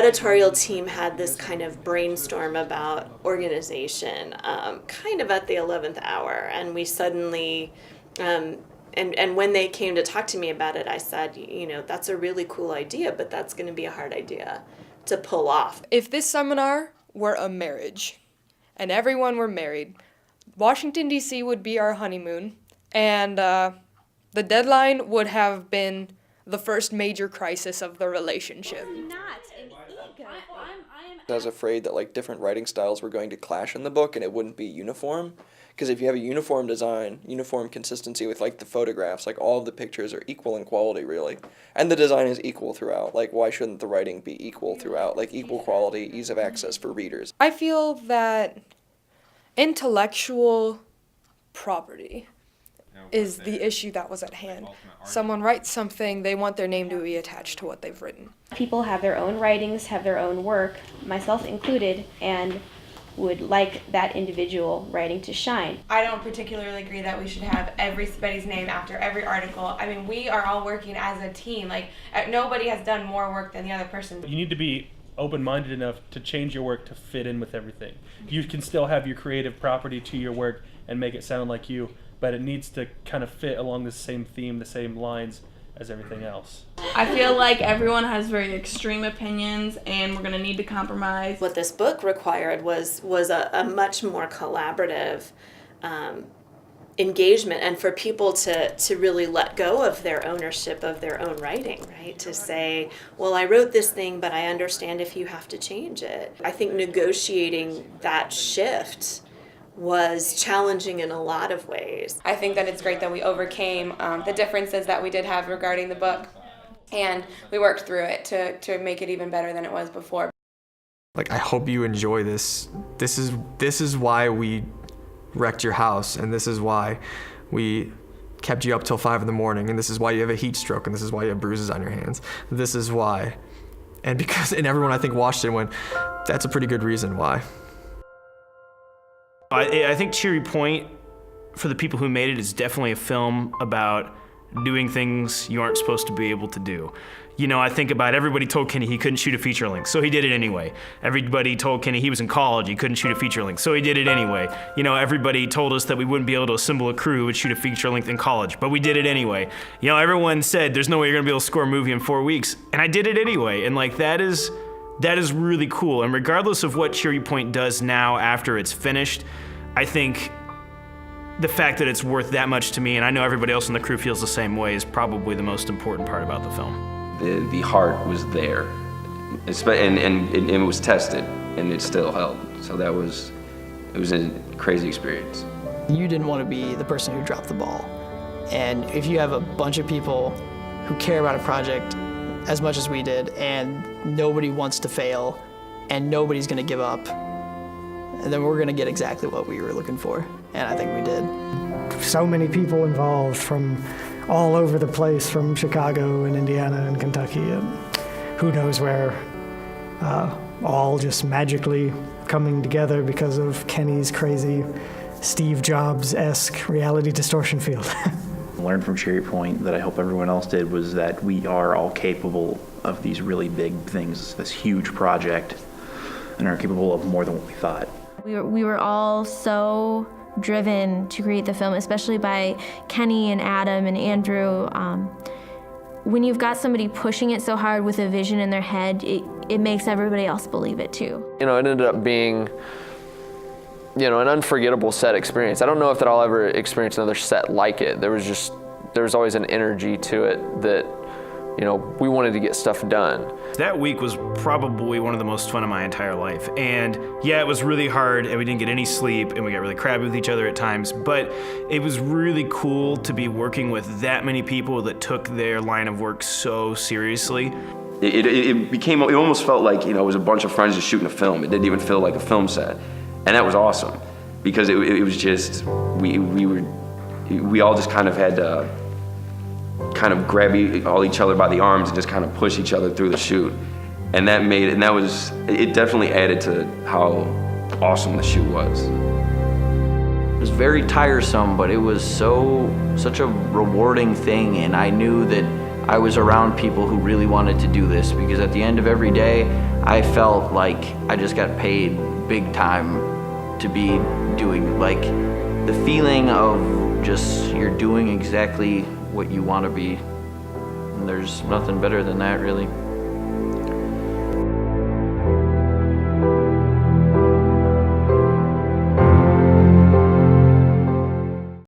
editorial team had this kind of brainstorm about organization, kind of at the 11th hour, and we suddenly, and when they came to talk to me about it, I said, that's a really cool idea, but that's going to be a hard idea to pull off. If this seminar were a marriage, and everyone were married, Washington, D.C. would be our honeymoon, and the deadline would have been the first major crisis of the relationship. I was afraid that like different writing styles were going to clash in the book and it wouldn't be uniform. Because if you have a uniform design, uniform consistency with like the photographs, like all of the pictures are equal in quality really. And the design is equal throughout. Like why shouldn't the writing be equal throughout? Like equal quality, ease of access for readers. I feel that intellectual property is the issue that was at hand. Someone writes something, they want their name to be attached to what they've written. People have their own writings, have their own work, myself included, and would like that individual writing to shine. I don't particularly agree that we should have everybody's name after every article. I mean, we are all working as a team. Like, nobody has done more work than the other person. You need to be open-minded enough to change your work to fit in with everything. You can still have your creative property to your work and make it sound like you, but it needs to kind of fit along the same theme, the same lines as everything else. I feel like everyone has very extreme opinions and we're going to need to compromise. What this book required was a much more collaborative engagement, and for people to really let go of their ownership of their own writing, right? To say, well, I wrote this thing, but I understand if you have to change it. I think negotiating that shift was challenging in a lot of ways. I think that it's great that we overcame the differences that we did have regarding the book, and we worked through it to make it even better than it was before. Like, I hope you enjoy this. This is why we wrecked your house, and this is why we kept you up till 5 in the morning, and this is why you have a heat stroke, and this is why you have bruises on your hands. This is why. And everyone I think watched it and went, that's a pretty good reason why. I think Cheery Point, for the people who made it, is definitely a film about doing things you aren't supposed to be able to do. I think about everybody told Kenny he couldn't shoot a feature length, so he did it anyway. Everybody told Kenny he was in college, he couldn't shoot a feature length, so he did it anyway. Everybody told us that we wouldn't be able to assemble a crew who would shoot a feature length in college, but we did it anyway. Everyone said there's no way you're gonna be able to score a movie in 4 weeks, and I did it anyway. And like that is really cool. And regardless of what Cheery Point does now after it's finished, I think the fact that it's worth that much to me, and I know everybody else in the crew feels the same way, is probably the most important part about the film. The heart was there, and it was tested, and it still held. So it was a crazy experience. You didn't want to be the person who dropped the ball. And if you have a bunch of people who care about a project as much as we did, and nobody wants to fail, and nobody's going to give up, and then we're going to get exactly what we were looking for, and I think we did. So many people involved from all over the place, from Chicago and Indiana and Kentucky, and who knows where, all just magically coming together because of Kenny's crazy Steve Jobs-esque reality distortion field. Learned from Cheery Point that I hope everyone else did was that we are all capable of these really big things, this huge project, and are capable of more than what we thought. We were all so driven to create the film, especially by Kenny and Adam and Andrew. When you've got somebody pushing it so hard with a vision in their head, it makes everybody else believe it too. It ended up being, an unforgettable set experience. I don't know if that I'll ever experience another set like it. There was always an energy to it that, we wanted to get stuff done. That week was probably one of the most fun of my entire life. And yeah, it was really hard and we didn't get any sleep and we got really crabby with each other at times, but it was really cool to be working with that many people that took their line of work so seriously. It almost felt like, it was a bunch of friends just shooting a film. It didn't even feel like a film set. And that was awesome because it was just, we all just kind of had to grab each other by the arms and just kind of push each other through the shoot. And it definitely added to how awesome the shoot was. It was very tiresome, but it was such a rewarding thing, and I knew that I was around people who really wanted to do this, because at the end of every day, I felt like I just got paid big time to be doing, like, the feeling of just you're doing exactly what you want to be. And there's nothing better than that, really.